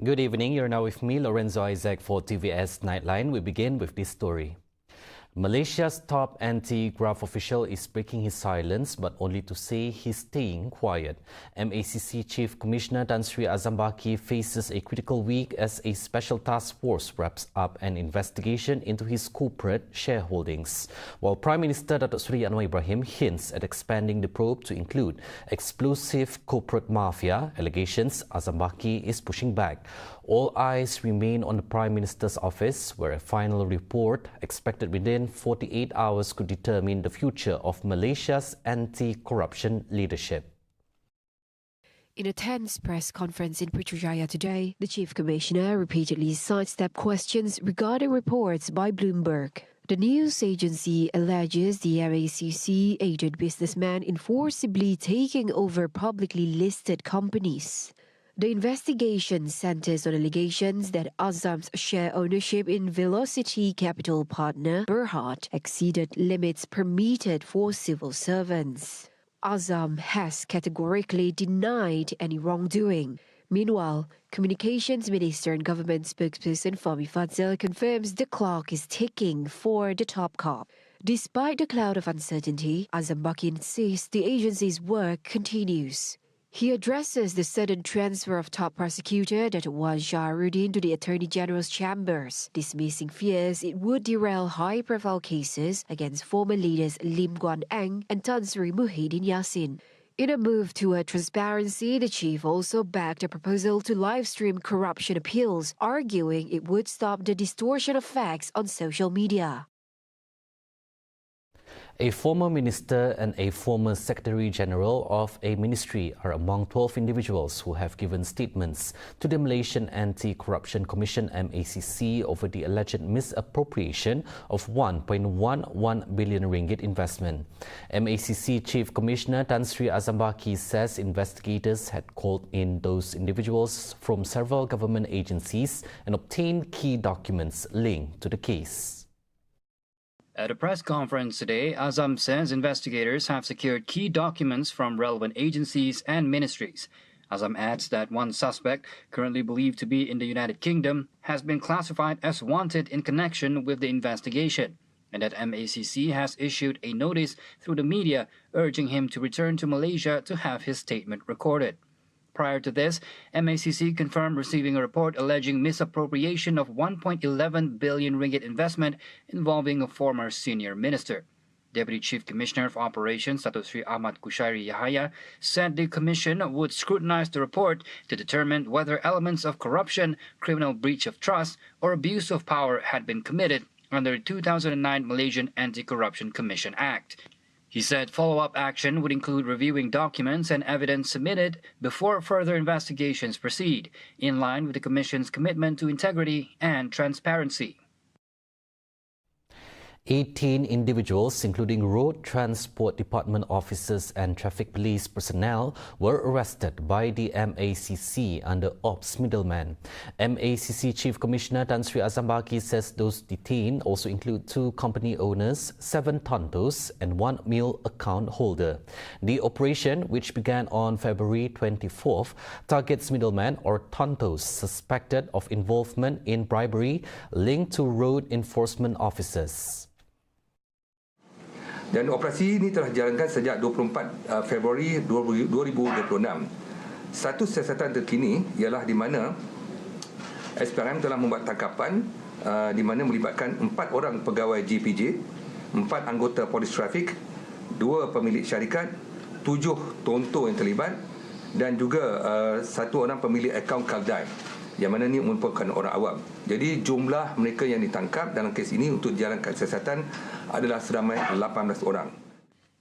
Good evening. You're now with me, Lorenzo Isaac, for TVS Nightline. We begin with this story. Malaysia's top anti-graft official is breaking his silence, but only to say he's staying quiet. MACC Chief Commissioner Tan Sri AZAM Baki faces a critical week as a special task force wraps up an investigation into his corporate shareholdings. While Prime Minister Datuk Seri Anwar Ibrahim hints at expanding the probe to include explosive corporate mafia allegations, AZAM Baki is pushing back. All eyes remain on the Prime Minister's office, where a final report expected within 48 hours could determine the future of Malaysia's anti-corruption leadership. In a tense press conference in Putrajaya today, the Chief Commissioner repeatedly sidestepped questions regarding reports by Bloomberg. The news agency alleges the MACC aided businessmen in forcibly taking over publicly listed companies. The investigation centers on allegations that AZAM's share ownership in Velocity Capital partner Berhad exceeded limits permitted for civil servants. AZAM has categorically denied any wrongdoing. Meanwhile, Communications Minister and Government spokesperson Fahmi Fadzal confirms the clock is ticking for the top cop. Despite the cloud of uncertainty, AZAM Baki insists the agency's work continues. He addresses the sudden transfer of top prosecutor Datuk Wan Shahruddin to the Attorney General's chambers, dismissing fears it would derail high-profile cases against former leaders Lim Guan Eng and Tan Sri Muhyiddin Yassin. In a move toward transparency, the chief also backed a proposal to live-stream corruption appeals, arguing it would stop the distortion of facts on social media. A former minister and a former secretary-general of a ministry are among 12 individuals who have given statements to the Malaysian Anti-Corruption Commission MACC over the alleged misappropriation of 1.11 billion ringgit investment. MACC Chief Commissioner Tan Sri AZAM Baki says investigators had called in those individuals from several government agencies and obtained key documents linked to the case. At a press conference today, AZAM says investigators have secured key documents from relevant agencies and ministries. AZAM adds that one suspect, currently believed to be in the United Kingdom, has been classified as wanted in connection with the investigation, and that MACC has issued a notice through the media urging him to return to Malaysia to have his statement recorded. Prior to this, MACC confirmed receiving a report alleging misappropriation of 1.11 billion ringgit investment involving a former senior minister. Deputy Chief Commissioner of Operations Datuk Sri Ahmad Kushairi Yahaya said the commission would scrutinize the report to determine whether elements of corruption, criminal breach of trust, or abuse of power had been committed under the 2009 Malaysian Anti-Corruption Commission Act. He said follow-up action would include reviewing documents and evidence submitted before further investigations proceed, in line with the Commission's commitment to integrity and transparency. 18 individuals, including Road Transport Department officers and traffic police personnel, were arrested by the MACC under Ops Middleman. MACC Chief Commissioner Tan Sri AZAM Baki says those detained also include 2 company owners, 7 tontos and 1 meal account holder. The operation, which began on February 24th, targets middlemen or tontos suspected of involvement in bribery linked to road enforcement officers. Dan operasi ini telah dijalankan sejak 24 Februari 2026. Satu siasatan terkini ialah di mana SPRM telah membuat tangkapan di mana melibatkan 4 orang pegawai GPJ, 4 anggota polis trafik, 2 pemilik syarikat, 7 tonto yang terlibat dan juga 1 orang pemilik akaun Kaldai, yang mana ini merupakan orang awam. Jadi jumlah mereka yang ditangkap dalam kes ini untuk dijalankan siasatan adalah seramai 18 orang.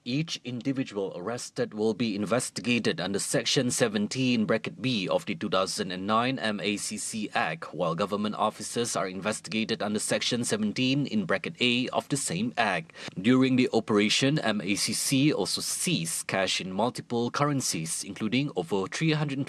Each individual arrested will be investigated under Section 17 Bracket B of the 2009 MACC Act, while government officers are investigated under Section 17 in Bracket A of the same Act. During the operation, MACC also seized cash in multiple currencies, including over 326,000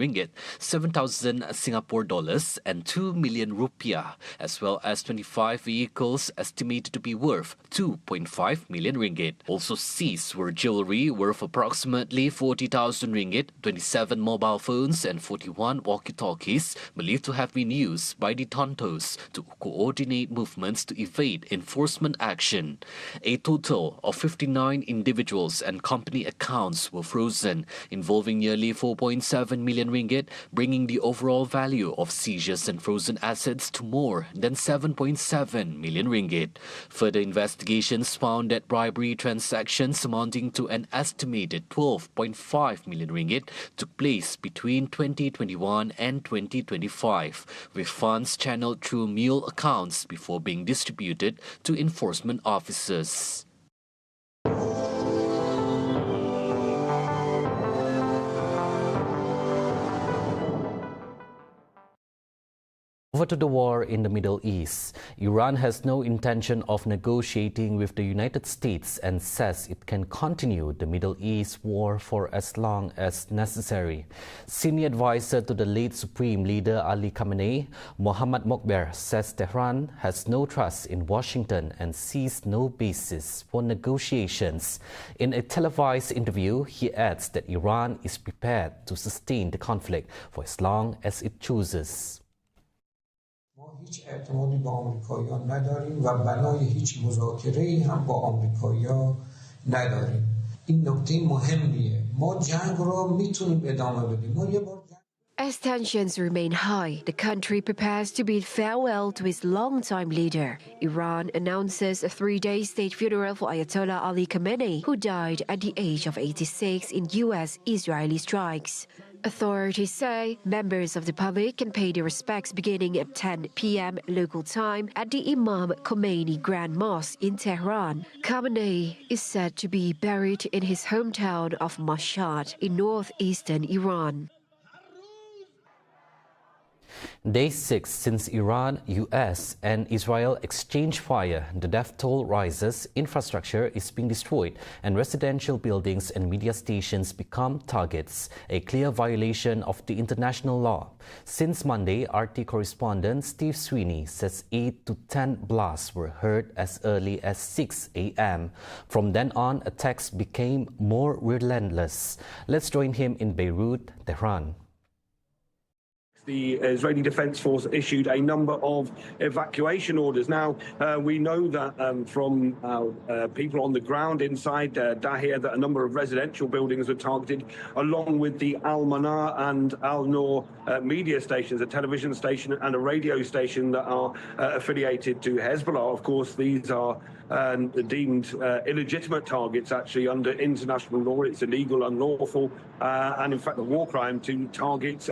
ringgit, 7,000 Singapore dollars and 2 million rupiah, as well as 25 vehicles estimated to be worth 2.5 million ringgit. Also seized were jewellery worth approximately 40,000 ringgit, 27 mobile phones and 41 walkie-talkies believed to have been used by the Tontos to coordinate movements to evade enforcement action. A total of 59 individuals and company accounts were frozen, involving nearly 4.7 million ringgit, bringing the overall value of seizures and frozen assets to more than 7.7 million ringgit. Further investigations found that bribery transactions amounting to an estimated 12.5 million ringgit took place between 2021 and 2025, with funds channeled through mule accounts before being distributed to enforcement officers. Over to the war in the Middle East. Iran has no intention of negotiating with the United States and says it can continue the Middle East war for as long as necessary. Senior advisor to the late Supreme Leader Ali Khamenei, Mohammad Mokber, says Tehran has no trust in Washington and sees no basis for negotiations. In a televised interview, he adds that Iran is prepared to sustain the conflict for as long as it chooses. ما هیچ اعتمادی با آمریکایی‌ها نداریم و بنای هیچ مذاکره‌ای هم با آمریکایی‌ها نداریم. این نکته مهمیه. ما جنگ رو میتونیم ادامه بدیم. ما یه بار As tensions remain high, the country prepares to bid farewell to its longtime leader. Iran announces a 3-day state funeral for Ayatollah Ali Khamenei, who died at the age of 86 in U.S.-Israeli strikes. Authorities say members of the public can pay their respects beginning at 10 p.m. local time at the Imam Khomeini Grand Mosque in Tehran. Khamenei is said to be buried in his hometown of Mashhad in northeastern Iran. Day 6 since Iran, US and Israel exchange fire, the death toll rises, infrastructure is being destroyed and residential buildings and media stations become targets, a clear violation of the international law. Since Monday, RT correspondent Steve Sweeney says 8 to 10 blasts were heard as early as 6 a.m. From then on, attacks became more relentless. Let's join him in Beirut, Tehran. The Israeli Defense Force issued a number of evacuation orders. Now, we know that from people on the ground inside Dahir that a number of residential buildings were targeted, along with the Al-Manar and Al-Noor media stations, a television station and a radio station that are affiliated to Hezbollah. Of course, these are deemed illegitimate targets, actually, under international law. It's illegal, unlawful, and in fact a war crime to target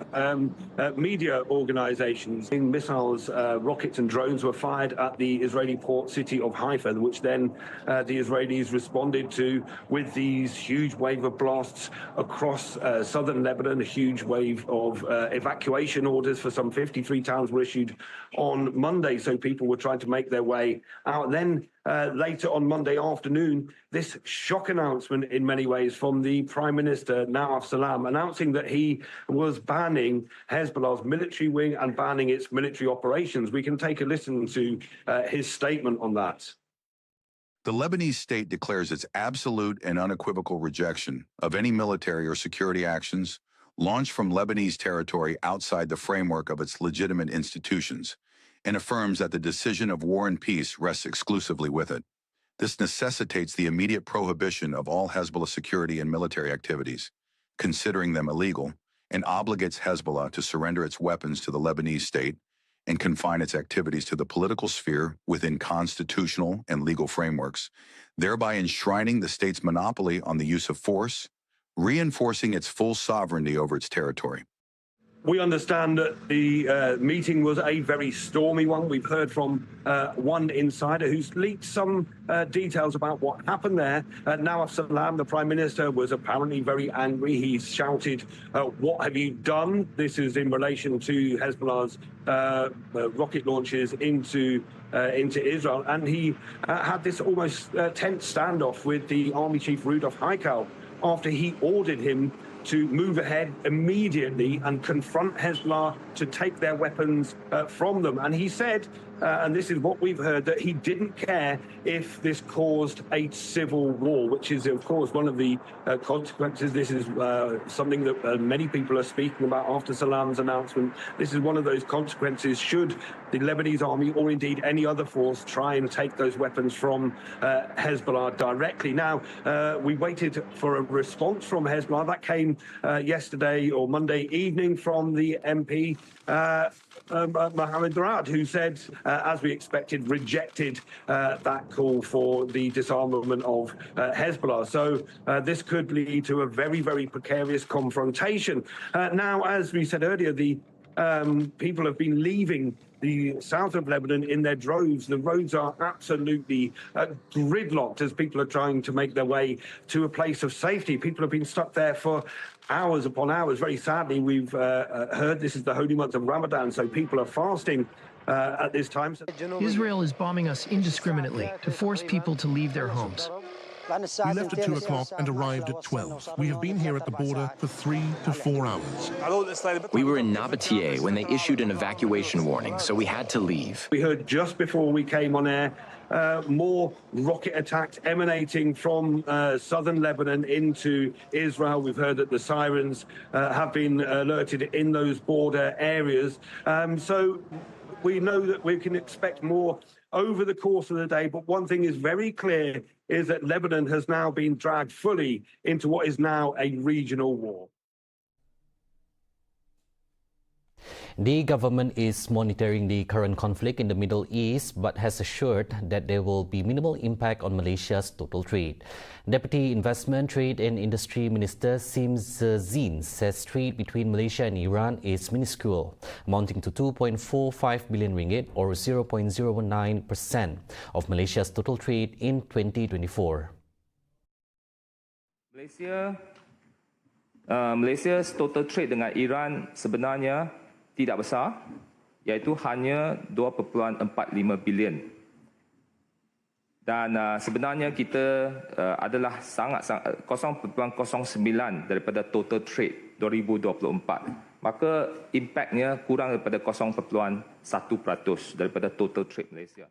media organizations. Missiles, rockets and drones were fired at the Israeli port city of Haifa, which then the Israelis responded to with these huge wave of blasts across southern Lebanon. A huge wave of evacuation orders for some 53 towns were issued on Monday, so people were trying to make their way out. Then later on Monday afternoon, this shock announcement in many ways from the Prime Minister, Nawaf Salam, announcing that he was banning Hezbollah's military wing and banning its military operations. We can take a listen to his statement on that. The Lebanese state declares its absolute and unequivocal rejection of any military or security actions launched from Lebanese territory outside the framework of its legitimate institutions, and affirms that the decision of war and peace rests exclusively with it. This necessitates the immediate prohibition of all Hezbollah security and military activities, considering them illegal, and obligates Hezbollah to surrender its weapons to the Lebanese state and confine its activities to the political sphere within constitutional and legal frameworks, thereby enshrining the state's monopoly on the use of force, reinforcing its full sovereignty over its territory. We understand that the meeting was a very stormy one. We've heard from one insider who's leaked some details about what happened there. Nawaf Salam, the Prime Minister, was apparently very angry. He shouted, "What have you done?" This is in relation to Hezbollah's rocket launches into Israel. And he had this almost tense standoff with the Army Chief Rudolf Haikal after he ordered him to move ahead immediately and confront Hezbollah to take their weapons from them. And he said and this is what we've heard, that he didn't care if this caused a civil war, which is, of course, one of the consequences. This is something that many people are speaking about after Salam's announcement. This is one of those consequences should the Lebanese army or indeed any other force try and take those weapons from Hezbollah directly. Now, we waited for a response from Hezbollah. That came yesterday or Monday evening from the MP, Mohammed Darad, who said, as we expected, rejected that call for the disarmament of Hezbollah. So this could lead to a very, very precarious confrontation. Now, as we said earlier, the people have been leaving the south of Lebanon in their droves. The roads are absolutely gridlocked as people are trying to make their way to a place of safety. People have been stuck there for hours upon hours. Very sadly, we've heard this is the holy month of Ramadan, so people are fasting at this time. Israel is bombing us indiscriminately to force people to leave their homes. We left at 2 o'clock and arrived at 12. We have been here at the border for 3 to 4 hours. We were in Nabatea when they issued an evacuation warning, so we had to leave. We heard just before we came on air more rocket attacks emanating from southern Lebanon into Israel. We've heard that the sirens have been alerted in those border areas. So we know that we can expect more over the course of the day. But one thing is very clear is that Lebanon has now been dragged fully into what is now a regional war. The government is monitoring the current conflict in the Middle East but has assured that there will be minimal impact on Malaysia's total trade. Deputy Investment, Trade and Industry Minister Sim Zin says trade between Malaysia and Iran is minuscule, amounting to 2.45 billion ringgit or 0.09% of Malaysia's total trade in 2024. Malaysia's total trade dengan Iran sebenarnya tidak besar, iaitu hanya 2.45 bilion. Dan sebenarnya kita adalah sangat 0.09 daripada total trade 2024. Maka impaknya kurang daripada 0.1% daripada total trade Malaysia.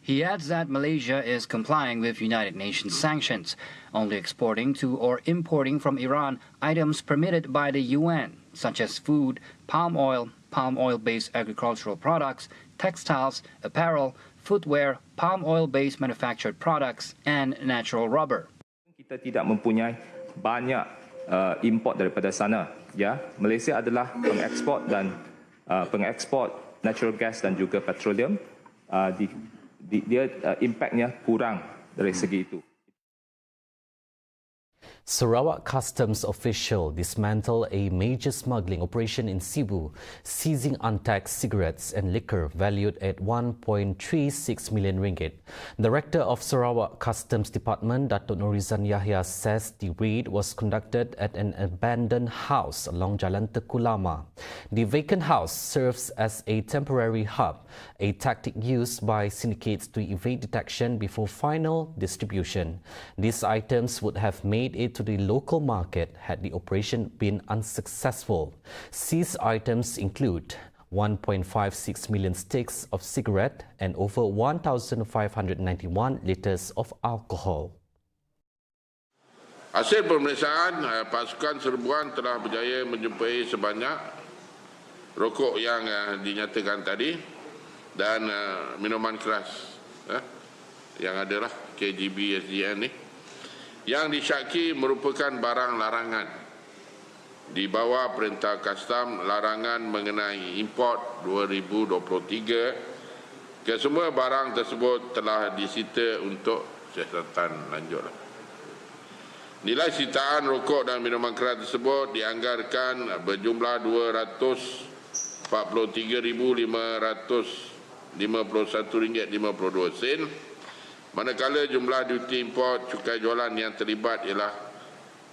He adds that Malaysia is complying with United Nations sanctions, only exporting to or importing from Iran items permitted by the UN, such as food, palm oil-based agricultural products, textiles, apparel, footwear, palm oil-based manufactured products, and natural rubber. Kita tidak mempunyai banyak import daripada sana. Ya, Malaysia adalah pengeksport dan pengeksport natural gas dan juga petroleum. Dia impaknya kurang dari segi itu. Sarawak Customs official dismantled a major smuggling operation in Cebu, seizing untaxed cigarettes and liquor valued at 1.36 million ringgit. Director of Sarawak Customs Department, Dato' Norizan Yahya, says the raid was conducted at an abandoned house along Jalan Teku Lama. The vacant house serves as a temporary hub, a tactic used by syndicates to evade detection before final distribution. These items would have made it to the local market had the operation been unsuccessful. Seized items include 1.56 million sticks of cigarette and over 1,591 litres of alcohol. Hasil pemeriksaan, pasukan serbuan telah berjaya menjumpai sebanyak rokok yang dinyatakan tadi dan minuman keras yang adalah KGB SDN ni, yang disyaki merupakan barang larangan di bawah Perintah Kastam Larangan mengenai import 2023. Kesemua barang tersebut telah disita untuk siasatan lanjut. Nilai sitaan rokok dan minuman keras tersebut dianggarkan berjumlah RM244,551.52, manakala jumlah duty import cukai jualan yang terlibat ialah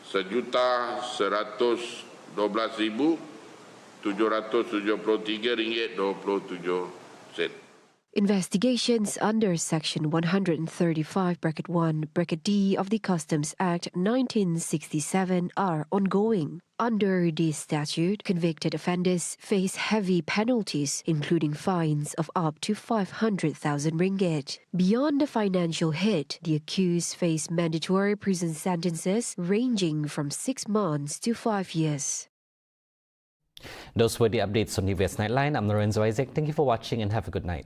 RM1,112,773.27. Investigations under Section 135(1)(d) of the Customs Act 1967 are ongoing. Under this statute, convicted offenders face heavy penalties, including fines of up to 500,000 ringgit. Beyond the financial hit, the accused face mandatory prison sentences ranging from 6 months to 5 years. Those were the updates on TVS Nightline. I'm Lorenzo Isaac. Thank you for watching and have a good night.